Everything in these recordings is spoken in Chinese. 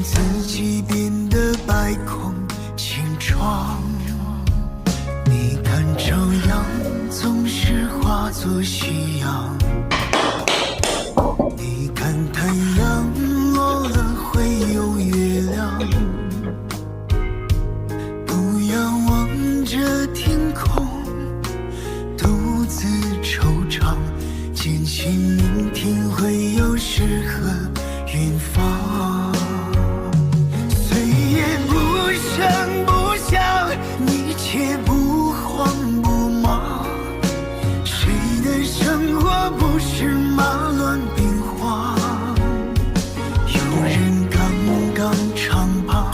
自己变得百孔千疮。你看朝阳总是化作夕阳，你看太阳落了会有月亮。不要望着天空独自惆怅，坚信明天会有诗和远方。岁月不声不响，你却不慌不忙。谁的生活不是马乱兵荒？有人刚刚长爬，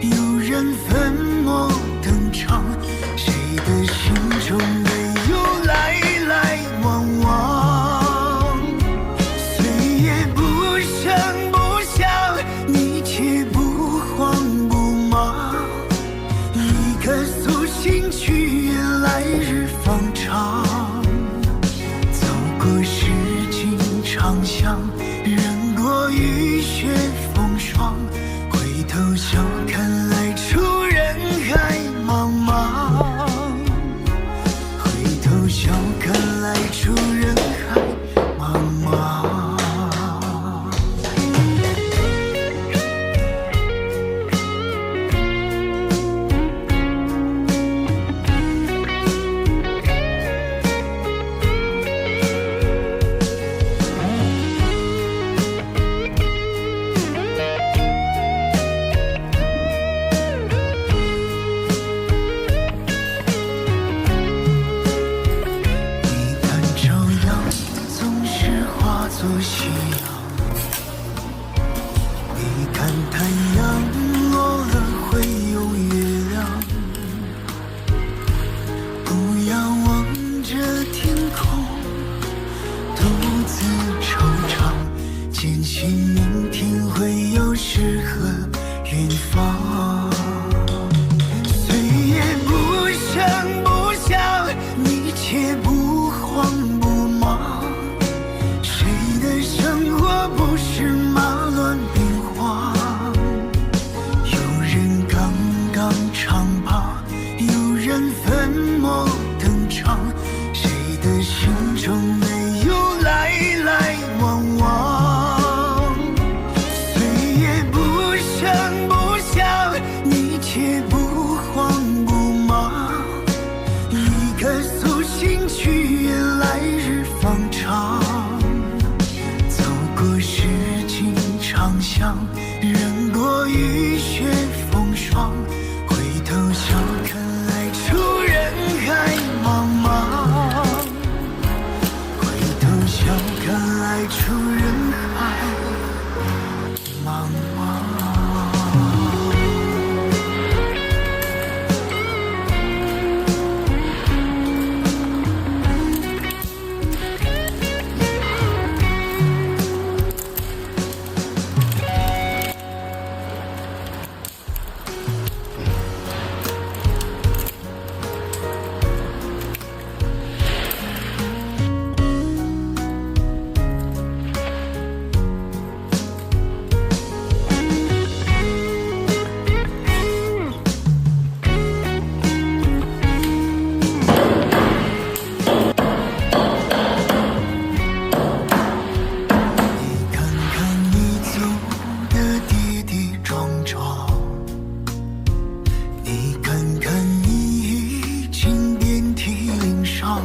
有人粉墨登场，谁的心中没有来来往往？岁月不声不响，你却不慌不忙。一颗苏醒去，愿来日方长。走过诗经长巷，忍过雨雪风霜，回头笑看来处人海茫茫。回头笑看来处人海茫茫。你看朝阳总是化作夕阳，你看太阳落了会有月亮。不要望着天空独自惆怅，坚信明天会有诗和远方。岁月不声不响，你却不慌不忙。谁的生活不是马乱兵荒？有人刚刚长爬，有人粉墨登场，谁的心中没有来来往往？岁月不声不响，你却不慌不忙。一颗苏醒去，愿来日方长。走过诗经长巷，忍过雨雪风霜，回头笑看来处人海茫茫。回头笑看来处人海茫茫。你看看你走的跌跌撞撞，你看看你已经遍体鳞伤，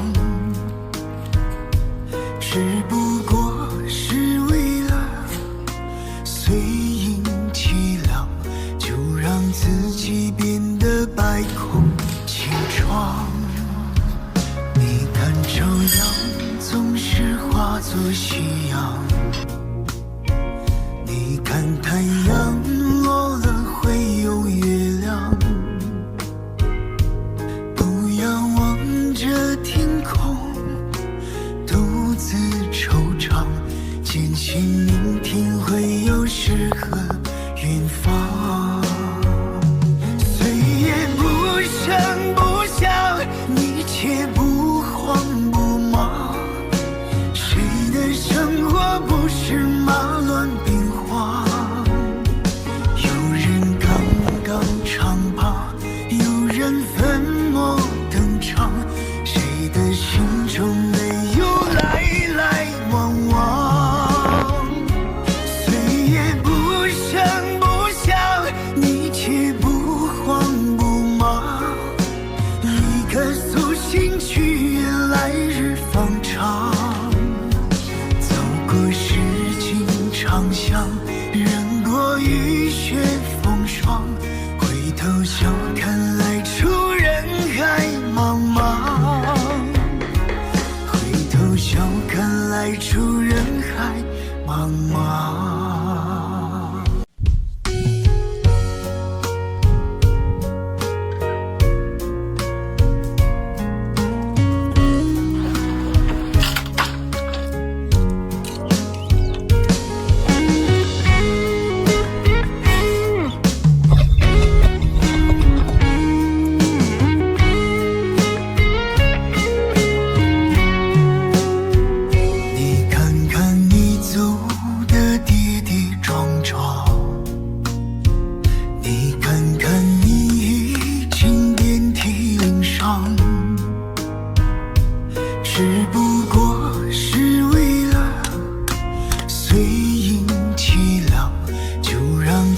只不过是为了随应凄凉，就让自己变得百孔千疮。你看朝阳总是化作夕阳，你看太阳落了会有月亮。不要望着天空独自惆怅，坚信明天会有诗和远方。岁月不声不响，你却不慌不忙。谁的生活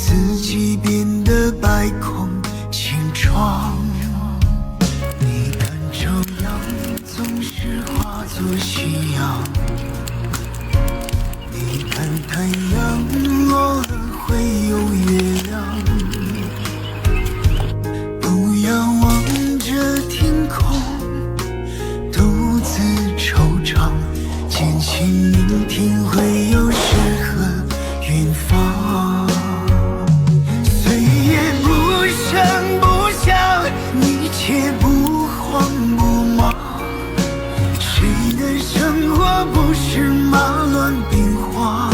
自己变得百孔千疮。你看朝阳总是化作夕阳，你看太阳落了会有月亮。不要望着天空独自惆怅，坚信明天会有诗和远方。岁月不声不响，你却不慌不忙。谁的生活不是马乱兵荒？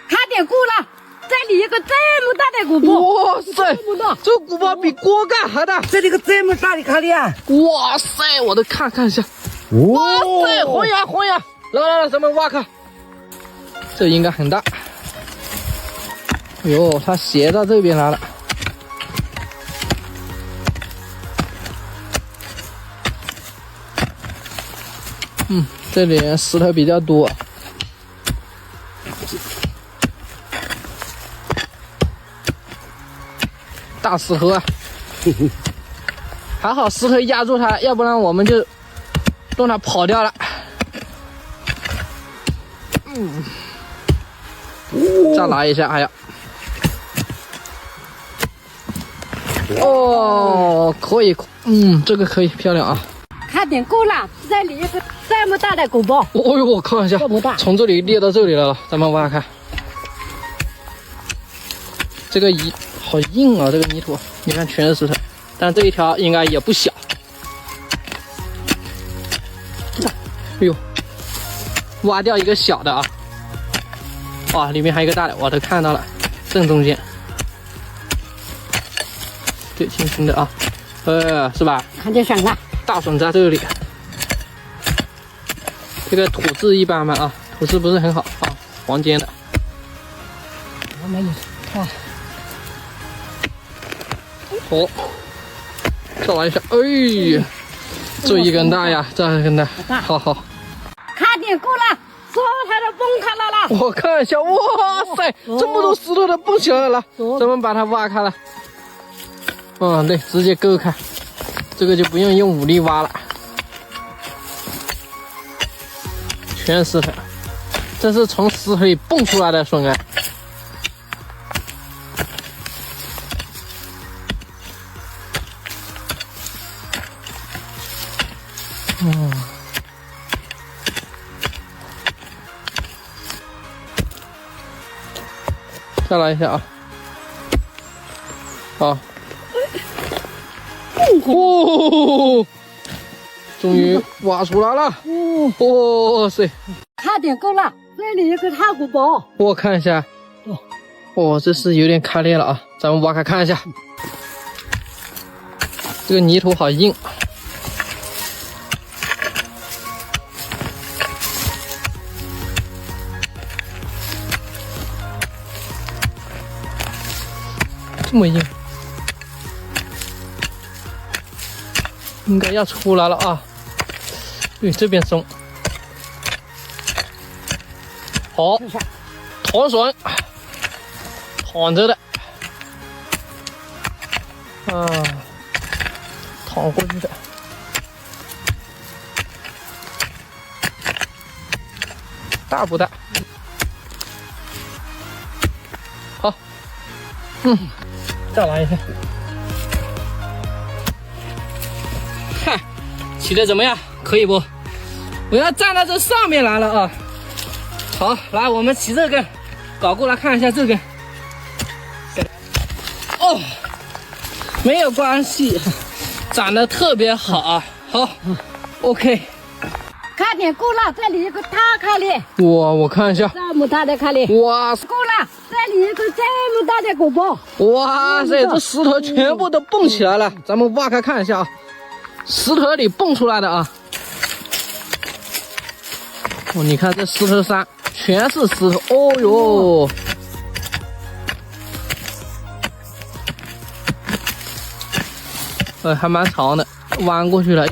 看点鼓了，这里一个这么大的鼓包，哇塞，这鼓包比锅盖还大。这里个这么大的卡里啊！哇塞，我都看一下。哇塞，红芽红芽，来，咱们挖开。这应该很大。哎呦，它斜到这边来了。这里石头比较多。大石头啊！还好石头压住它，要不然我们就让它跑掉了。再来一下，哎呀！哦，可以，这个可以，漂亮啊！看点鼓了，这里一个这么大的鼓包。哦呦，我看一下，这么大，从这里裂到这里来了，咱们挖开。这个好硬啊，这个泥土，你看全是石头，但这一条应该也不小。哎呦，挖掉一个小的啊！哇，里面还有一个大的，我都看到了，正中间。对，轻轻的啊，是吧？看见笋了，大笋在这里。这个土质一般般啊，土质不是很好啊，黄尖的。我没有看。好，再来一下，哎呀，这一根大呀，这一根大，好。看点鼓了，所有它都崩开来了。我看一下，哇塞，这么多石头都蹦起来了，咱们把它挖开了。对，直接勾开，这个就不用武力挖了，全是石头，这是从石头里蹦出来的笋啊。再来一下啊！好，终于挖出来了！哇塞！看点够了，这里一个大鼓包。我看一下，这是有点开裂了啊！咱们挖开看一下，这个泥土好硬。这么硬，应该要出来了啊！对，这边松，好，糖笋，躺着的，躺过去的，大不大？好，再来一下，看起的怎么样？可以不？我要站到这上面来了啊！好，来，我们起这根，搞过来看一下这根。没有关系，长得特别好啊！好 ，OK。看点够了，这里一个大卡里。哇，我看一下，这么大的卡里。哇，够了，这里一个这么大的鼓包。哇塞，这石头全部都蹦起来了，咱们挖开看一下啊，石头里蹦出来的啊。你看这石头山全是石头，哦哟。还蛮长的，弯过去了。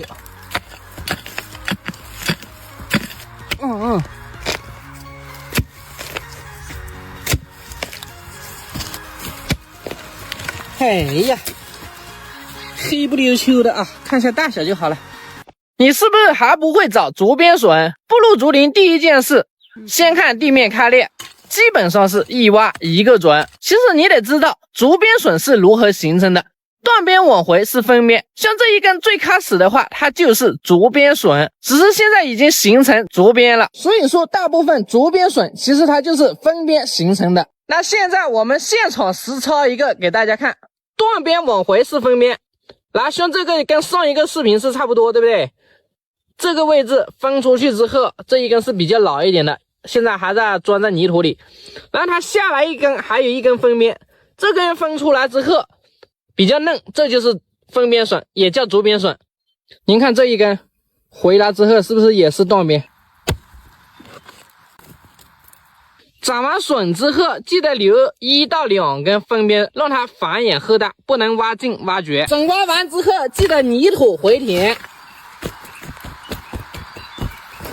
哎呀，黑不溜秋的啊，看一下大小就好了。你是不是还不会找竹编笋？步入竹林第一件事，先看地面开裂，基本上是一挖一个准。其实你得知道竹编笋是如何形成的，断边往回是分边，像这一根最开始的话，它就是竹编笋，只是现在已经形成竹编了。所以说大部分竹编笋其实它就是分边形成的。那现在我们现场实操一个给大家看，断边往回是分边。来，像这个跟上一个视频是差不多，对不对？这个位置分出去之后，这一根是比较老一点的，现在还在钻在泥土里。然后它下来一根，还有一根分边，这根分出来之后比较嫩，这就是分边笋，也叫竹编笋。您看这一根回来之后是不是也是断边？长完笋之后，记得留1到2根分边，让它繁衍后代，不能挖尽挖绝。笋挖完之后，记得泥土回填。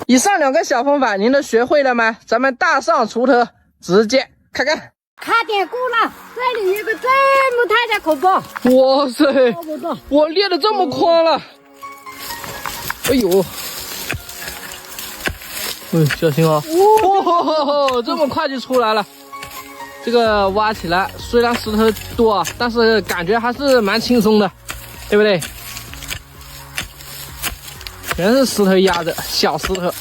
以上2个小方法您都学会了吗？咱们大上锄头，直接开干。卡点过了，这里一个这么大的口包。哇塞，我裂得这么宽了。哎呦，小心哦。哇，这么快就出来了。这个挖起来虽然石头多，但是感觉还是蛮轻松的，对不对？全是石头压着，小石头。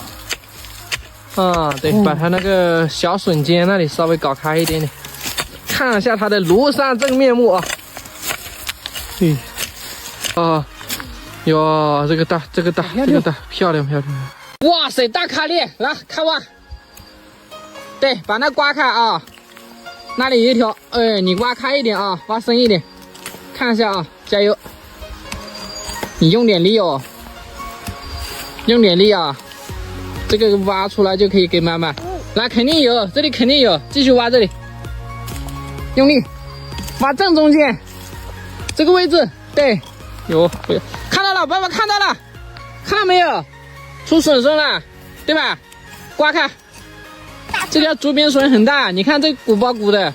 对，把它那个小笋尖那里稍微搞开一点点，看一下它的庐山真面目啊！哟，这个大，漂亮！哇塞，大卡列，来开挖。对，把那刮开啊，那里有一条，你挖开一点啊，挖深一点，看一下啊，加油！你用点力哦。用点力啊，这个挖出来就可以给妈妈。来，肯定有，这里肯定有，继续挖这里，用力挖正中间这个位置。对，有，看到了，爸爸看到了，看到没有？出笋笋了，对吧？刮开，这条竹编笋很大，你看这鼓包鼓的，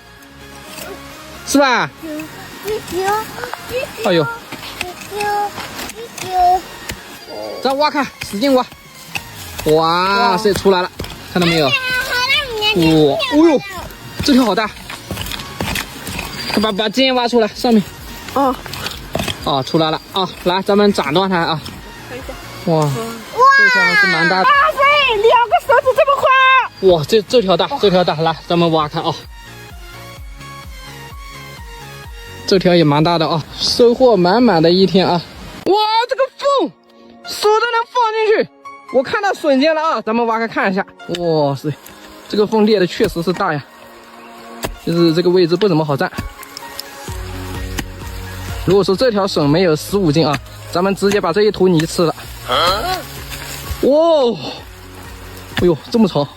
是吧？哎呦！再挖开，使劲挖！哇塞，出来了，看到没有？哇，哦呦，这条好大！把尖挖出来，上面。出来了啊！来，咱们斩断它啊！哇，这条还是蛮大的。哇塞，2个手指这么宽！哇，这条大，这条大，来，咱们挖开啊！这条也蛮大的啊，收获满满的一天啊！哇，这个缝！手都能放进去，我看到笋尖了啊！咱们挖开看一下。哇塞，这个缝裂的确实是大呀，就是这个位置不怎么好站。如果说这条笋没有15斤啊，咱们直接把这一坨泥吃了。哇，哎呦，这么长，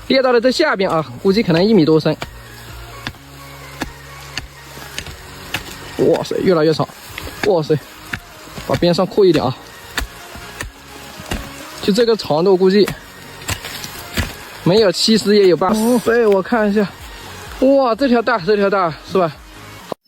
裂到了这下边啊，估计可能1米多深。哇塞，越来越长。哇塞，把边上扩一点啊。就这个长度，估计没有70也有80。我看一下，哇，这条大是吧？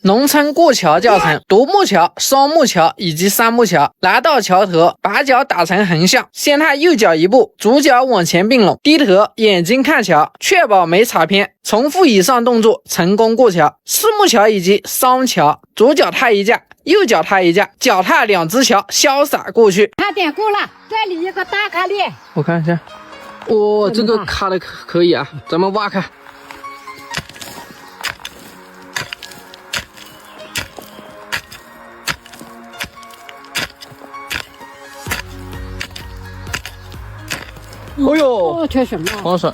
农村过桥教程：独木桥、双木桥以及3木桥。来到桥头，把脚打成横向，先踏右脚1步，左脚往前并拢，低头，眼睛看桥，确保没踩偏。重复以上动作，成功过桥。4木桥以及双桥，左脚踏一架，右脚踏一架，脚踏2只桥，潇洒过去。卡点过了，这里一个大卡列。我看一下，这个卡的可以啊，咱们挖开。哎呦，全什么？黄笋，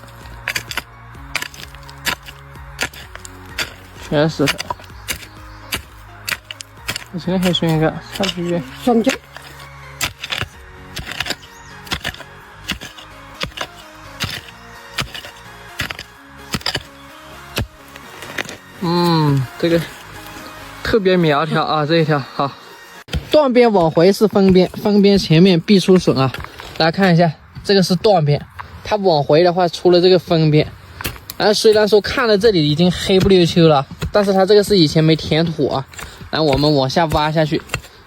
全是的。我现在还选一个下去。双脚。这个特别苗条啊，这一条好。断边往回是分边，分边前面必出笋啊。来看一下。这个是断边，它往回的话出了这个分边，虽然说看了这里已经黑不溜秋了，但是它这个是以前没填土啊。然后我们往下挖下去，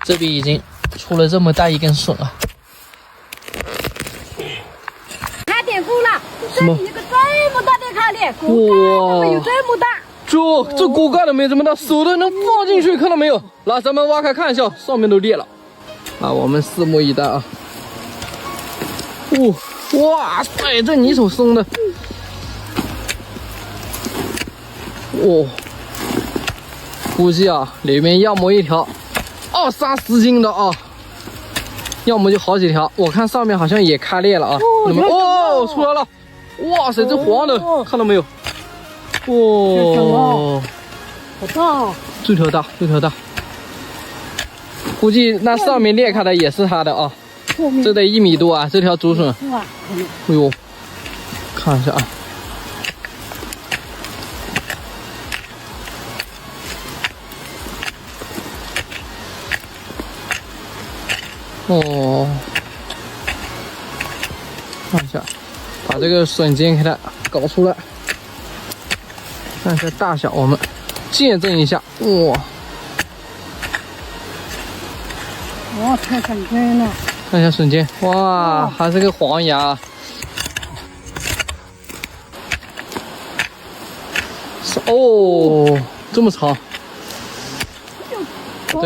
这边已经出了这么大一根笋了。卡点菇了，这里一个这么大的卡点，锅盖都没有这么大。这锅盖都没这么大，手都能放进去，看到没有？来，咱们挖开看一下，上面都裂了。啊，我们拭目以待啊。哇塞，这泥手松的。估计啊，里面要么一条20-30斤的啊，要么就好几条。我看上面好像也开裂了啊。出来了！哇塞，这黄的，看到没有？好大！这条大。估计那上面裂开的也是它的啊。这得1米多啊，这条竹笋。哎呦，看一下啊。看一下，把这个笋尖给它搞出来，看一下大小，我们见证一下。看笋尖了。看一下笋尖，哇，还是个黄芽。这么长。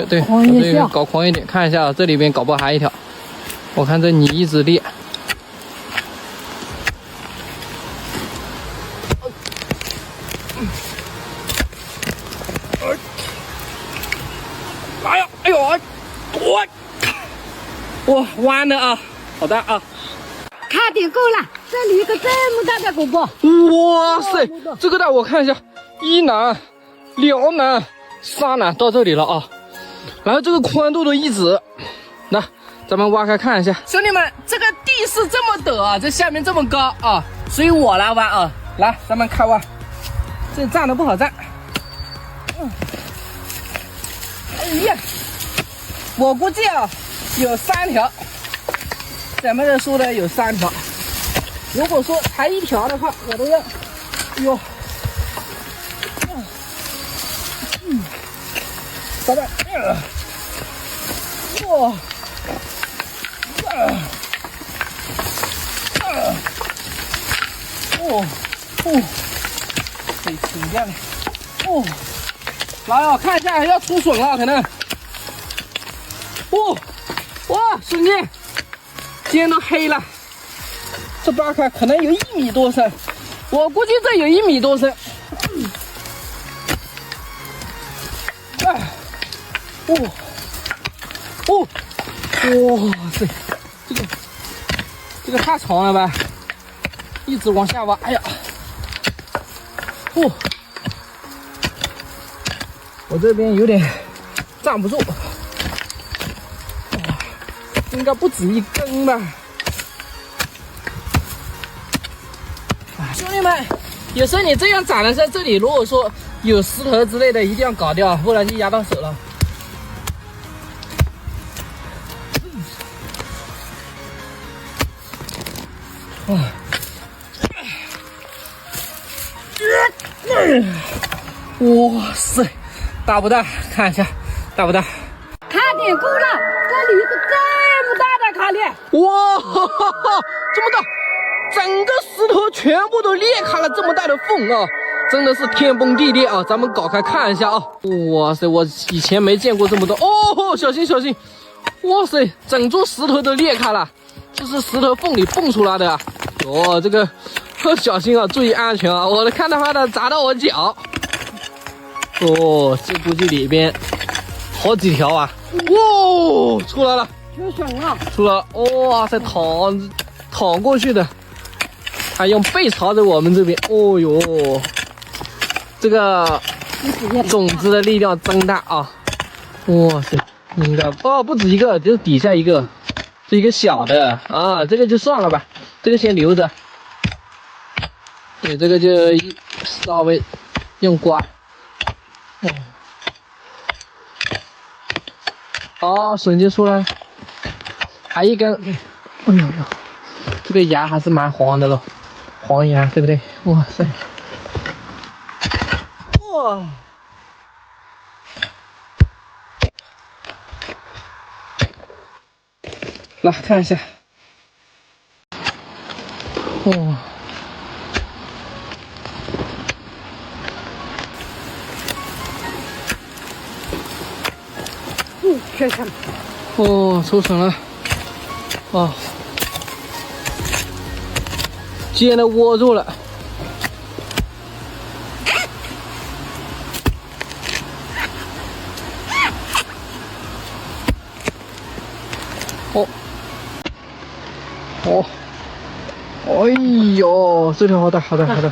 对，搞狂一点，看一下这里边搞不好还一条。我看这泥一直裂。哎呦，哇，弯的啊，好大啊！卡点够了，这里一个这么大的果果。哇塞，这个大我看一下，1男、2男、3男到这里了啊。然后这个宽度都1指，那咱们挖开看一下。兄弟们，这个地势这么陡啊，这下面这么高啊，所以我来挖啊。来，咱们开挖。这站的不好站。哎呀，我估计啊有3条。咱们这说的有3条。如果说才1条的话，我都要，咱们，得停下来，来啊，看一下要出笋了，可能，哇，笋尖，尖都黑了，这扒开可能有1米多深，我估计这有1米多深，哇塞，这个太长了吧，一直往下挖，哎呀，我这边有点站不住，应该不止1根吧。兄弟们，有时候你这样长的时候，这里如果说有石头之类的，一定要搞掉，不然就压到手了。哇塞，大不大？看一下，大不大？卡点够了，这里一个这么大的卡点。哇，这么大，整个石头全部都裂开了这么大的缝啊！真的是天崩地裂啊！咱们搞开看一下啊！哇塞，我以前没见过这么多哦！小心小心！哇塞，整座石头都裂开了，这是石头缝里蹦出来的啊！这个小心啊，注意安全啊！我看到它的砸到我脚。这估计里边好几条啊！出来了，有笋了，出来了！哇塞，躺过去的，还用背朝着我们这边。这个种子的力量真大啊！哇塞，应该不止一个，就是底下一个，这一个小的啊，这个就算了吧，这个先留着。对，这个就稍微用刮。好，笋就出来了，还一根。哎呦，这个芽还是蛮黄的咯，黄芽对不对？哇塞！来看一下。哦。全成。哦，抽成了。哦。尖的握住了。哦。哦。哎呦，这条好大，好大，好大。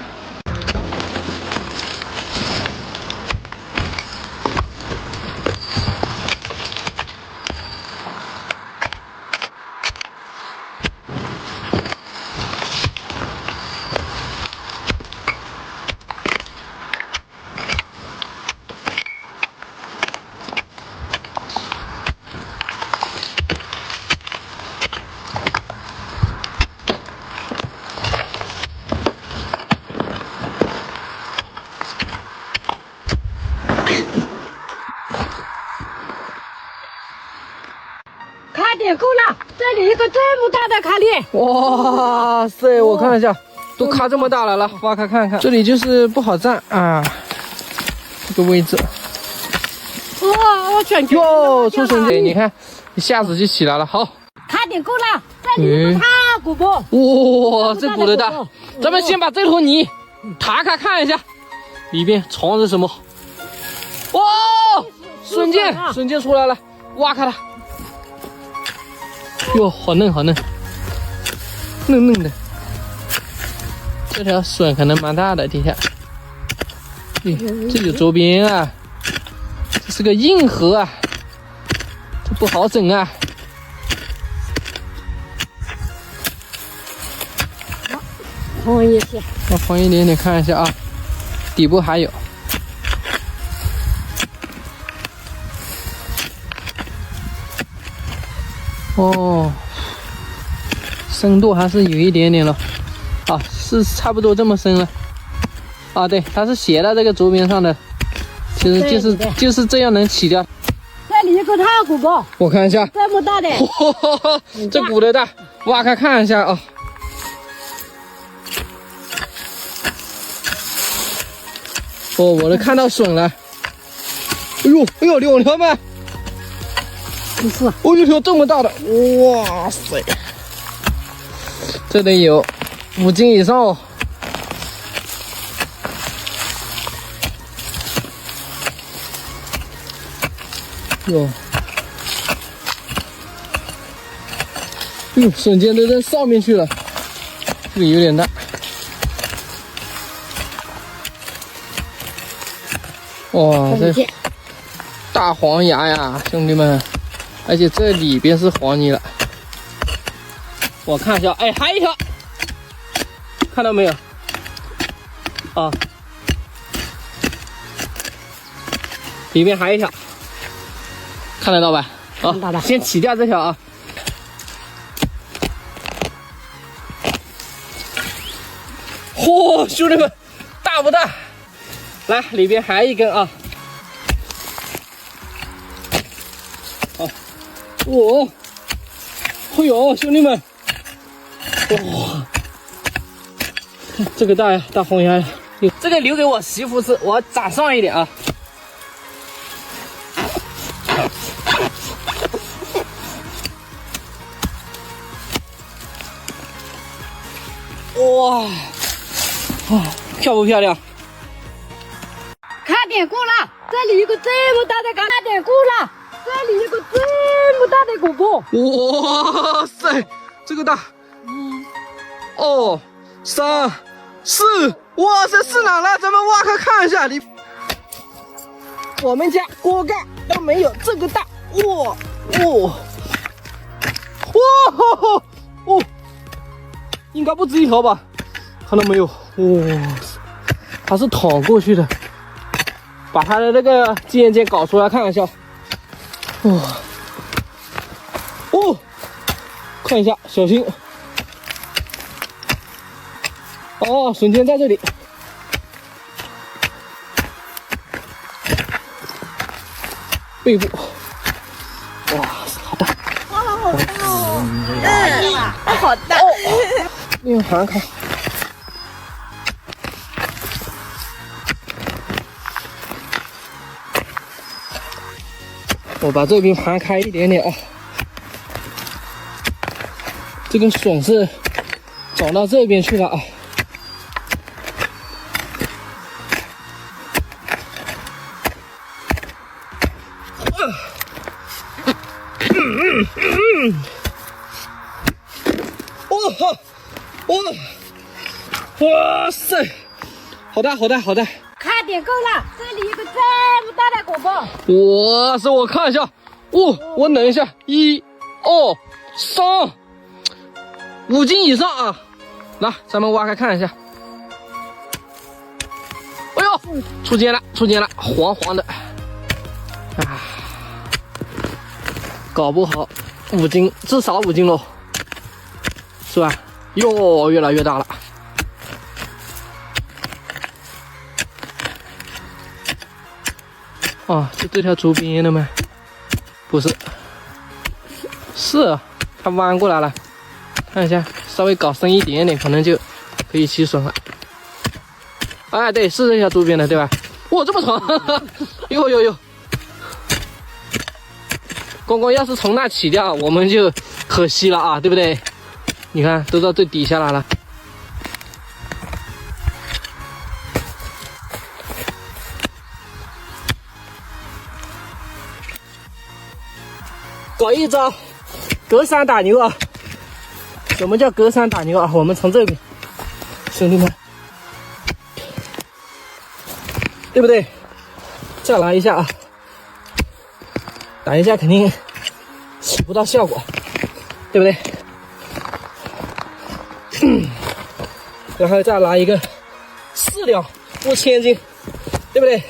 卡点够了，这里一个这么大的卡点。哇塞，我看一下，都卡这么大了，来挖开看看。这里就是不好站啊，这个位置。哇，我全哟，出绳结，你看，一下子就起来了。好，卡点够了，这里一个大鼓包。哇，这鼓的大，咱们先把这坨泥打开看一下，里边藏着什么？哇，瞬间出来了，挖开它。哟，好嫩好嫩，嫩嫩的。这条笋可能蛮大的，底下。这有周边啊，这是个硬核啊，这不好整啊。放一些，我放一点点看一下啊，底部还有。哦，深度还是有一点点了，啊，是差不多这么深了。啊，对，它是斜在这个周边上的，其实就是这样能起掉。这里一个大鼓包，我看一下，这么大的，这鼓的大，挖开看一下啊。哦，我都看到笋了。哎呦哎呦，2条吗？不是，哦，一条这么大的，哇塞，这得有5斤以上哦。哟，笋尖都在上面去了，这个有点大。哇，这大黄牙呀，兄弟们！而且这里边是黄泥了，我看一下，哎，还一条，看到没有？啊，里面还一条，看得到吧？啊，先起掉这条啊。嚯，兄弟们，大不大？来，里边还一根啊。哇，哎呦，兄弟们，哇，这个大呀，大黄牙呀，这个留给我媳妇吃，我长上一点啊。哇，啊，漂不漂亮？卡点够了，这里一个这么大的卡点够了。这里有个这么大的鼓包，哇塞，这个大，1、2、3、4，哇塞，是哪了？咱们挖开看一下，我们家锅盖都没有这个大，哇，哦，应该不止1条吧？看到没有？哇，它是躺过去的，把它的那个尖搞出来看一下。哇，哦，看一下，小心。哦，笋尖在这里。背部，哇，好大。吧？好大！用盘开。我把这边盘开一点点啊。这个笋是长到这边去了啊。哇塞，好大好大好大！看点够了，这里有个这么大的果包。哇塞，我看一下，我等一下，1、2、3， 5斤以上啊！来，咱们挖开看一下。哎呦，出尖了，出尖了，黄黄的。啊，搞不好5斤，至少5斤喽，是吧？哟，越来越大了。啊，是这条竹编的吗？不是，是它弯过来了。看一下，稍微搞深一点点，可能就可以起笋了。哎，对，是这条竹编的，对吧？哇，这么长！哟！光光要是从那起掉，我们就可惜了啊，对不对？你看，都到最底下来了。搞一招隔山打牛啊！什么叫隔山打牛啊？我们从这边，兄弟们，对不对？再来一下啊！打一下肯定起不到效果，对不对？然后再来一个4两5000斤，对不对？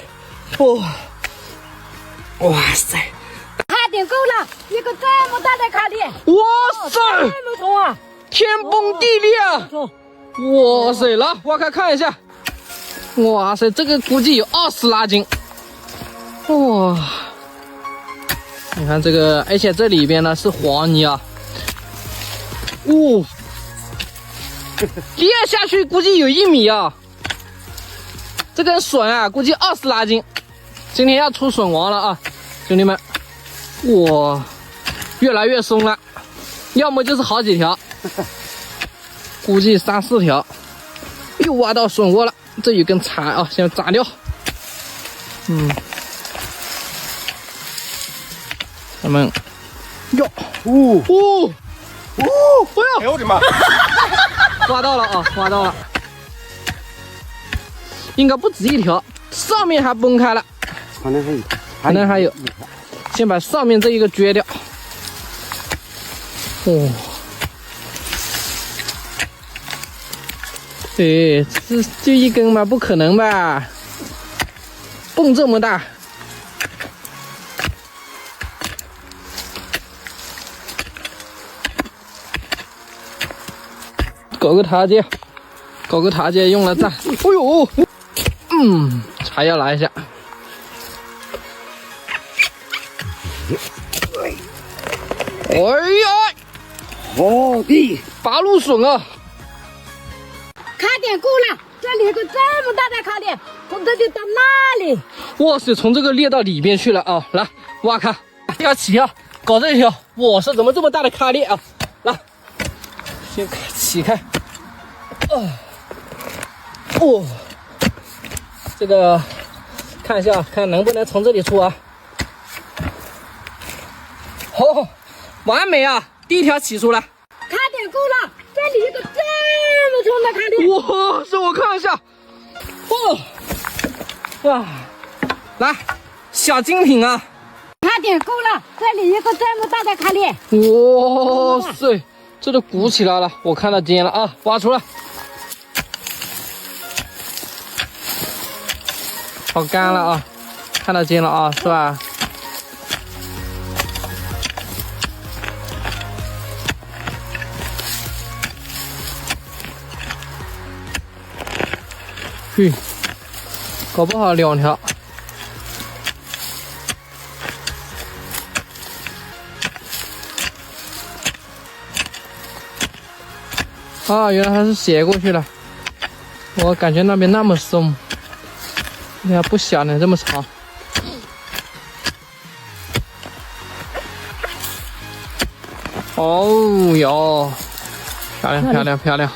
哇塞！看点够了，一个这么大的卡点。哇塞！这么重啊！天崩地裂啊！哇塞，来挖开看一下。哇塞，这个估计有20拉斤。哇！你看这个，而且这里边呢是黄泥啊。跌下去估计有1米啊。这根笋啊，估计20拉斤。今天要出笋王了啊，兄弟们！哇，越来越松了，要么就是好几条。估计3、4条，又挖到笋窝了。这有根柴啊，先砸掉。咱们哟，哎呦我的妈！挖到了啊，挖到了，应该不止1条，上面还崩开了，可能还有。先把上面这一个撅掉。对，这就一根吗？不可能吧？蹦这么大！搞个台阶，用来站。哎呦，还要来一下。哎呀，好的，八路笋啊！卡点够了，这里有个这么大的卡点，从这里到那里。哇塞，从这个裂到里边去了啊！来挖开，要起跳，搞这一条。哇塞，怎么这么大的卡裂啊？来，先起开。这个看一下，看能不能从这里出啊？好，完美啊！第一条起出来。卡点够了，这里有个这么重的卡点。哇塞，我看一下。哇，来，小精品啊！卡点够了，这里有个这么大的卡点。哇塞，这都鼓起来了，我看到尖了啊，挖出来。好干了啊，看到尖了啊，是吧？嘿，搞不好2条。啊，原来它是斜过去了。我感觉那边那么松，你看不小呢，这么长。哦哟，漂亮漂亮漂亮！